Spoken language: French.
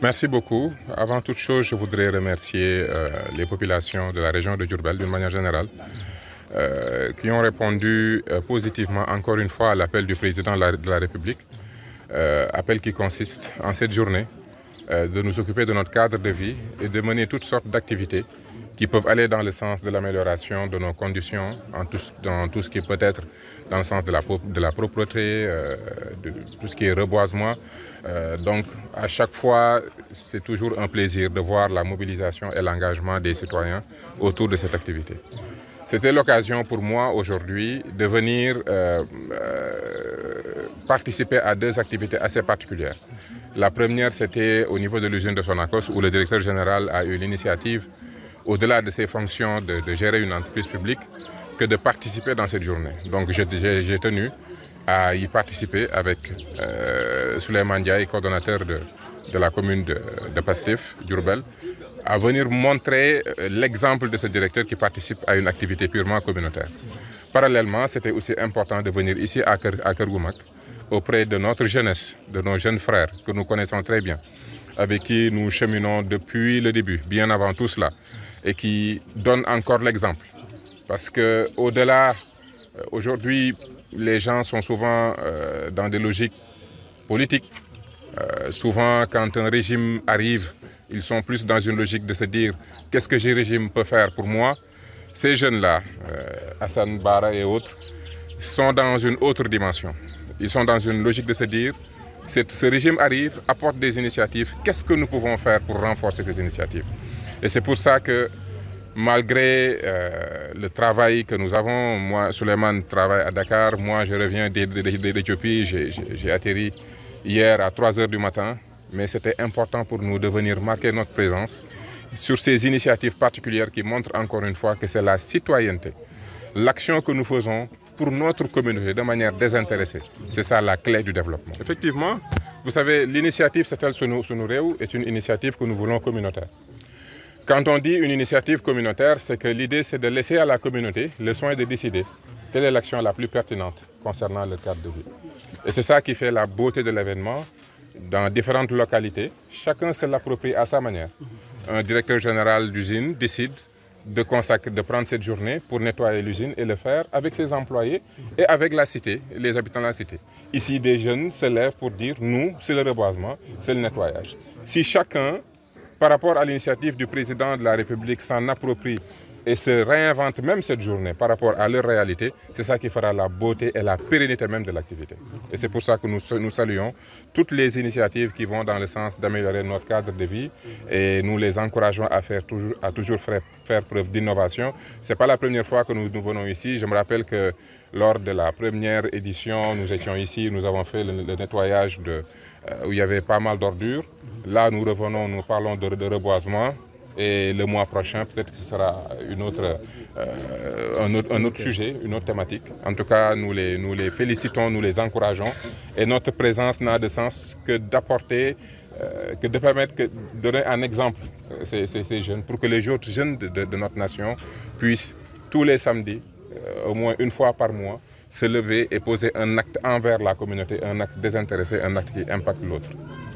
Merci beaucoup. Avant toute chose, je voudrais remercier les populations de la région de Diourbel d'une manière générale qui ont répondu positivement encore une fois à l'appel du président de la République, appel qui consiste en cette journée de nous occuper de notre cadre de vie et de mener toutes sortes d'activités qui peuvent aller dans le sens de l'amélioration de nos conditions, dans tout ce qui peut être dans le sens de la propreté, de tout ce qui est reboisement. Donc à chaque fois, c'est toujours un plaisir de voir la mobilisation et l'engagement des citoyens autour de cette activité. C'était l'occasion pour moi aujourd'hui de venir participer à deux activités assez particulières. La première, c'était au niveau de l'usine de Sonacos où le directeur général a eu l'initiative, au-delà de ses fonctions de gérer une entreprise publique, que de participer dans cette journée. Donc j'ai tenu à y participer avec Souleymane Ndiaye, coordonnateur de la commune de Pastef, Diourbel, à venir montrer l'exemple de ce directeur qui participe à une activité purement communautaire. Parallèlement, c'était aussi important de venir ici à Keur Goumak, auprès de notre jeunesse, de nos jeunes frères que nous connaissons très bien, avec qui nous cheminons depuis le début, bien avant tout cela, et qui donnent encore l'exemple. Parce qu'au-delà, aujourd'hui, les gens sont souvent dans des logiques politiques. Souvent, quand un régime arrive, ils sont plus dans une logique de se dire « qu'est-ce que ce régime peut faire pour moi ?» Ces jeunes-là, Hassan Bara et autres, sont dans une autre dimension. Ils sont dans une logique de se dire « ce régime arrive, apporte des initiatives, qu'est-ce que nous pouvons faire pour renforcer ces initiatives ?» Et c'est pour ça que malgré le travail que nous avons, moi, Souleymane travaille à Dakar, moi je reviens d'Éthiopie, j'ai atterri hier à 3 h du matin, mais c'était important pour nous de venir marquer notre présence sur ces initiatives particulières qui montrent encore une fois que c'est la citoyenneté, l'action que nous faisons pour notre communauté de manière désintéressée. C'est ça la clé du développement. Effectivement, vous savez, l'initiative Setal Sunu Réew est une initiative que nous voulons communautaire. Quand on dit une initiative communautaire, c'est que l'idée c'est de laisser à la communauté le soin de décider quelle est l'action la plus pertinente concernant le cadre de vie. Et c'est ça qui fait la beauté de l'événement. Dans différentes localités, chacun se l'approprie à sa manière. Un directeur général d'usine décide de prendre cette journée pour nettoyer l'usine et le faire avec ses employés et avec la cité, les habitants de la cité. Ici, des jeunes se lèvent pour dire « nous, c'est le reboisement, c'est le nettoyage ». Si chacun, par rapport à l'initiative du président de la République, s'en approprie et se réinvente même cette journée par rapport à leur réalité, c'est ça qui fera la beauté et la pérennité même de l'activité. Et c'est pour ça que nous saluons toutes les initiatives qui vont dans le sens d'améliorer notre cadre de vie et nous les encourageons à toujours faire preuve d'innovation. Ce n'est pas la première fois que nous venons ici. Je me rappelle que lors de la première édition, nous étions ici, nous avons fait le nettoyage où il y avait pas mal d'ordures. Là, nous revenons, nous parlons de reboisement. Et le mois prochain, peut-être que ce sera un autre sujet, une autre thématique. En tout cas, nous les félicitons, nous les encourageons. Et notre présence n'a de sens que d'apporter, que de permettre, de donner un exemple à ces jeunes, pour que les autres jeunes de notre nation puissent tous les samedis, au moins une fois par mois, se lever et poser un acte envers la communauté, un acte désintéressé, un acte qui impacte l'autre.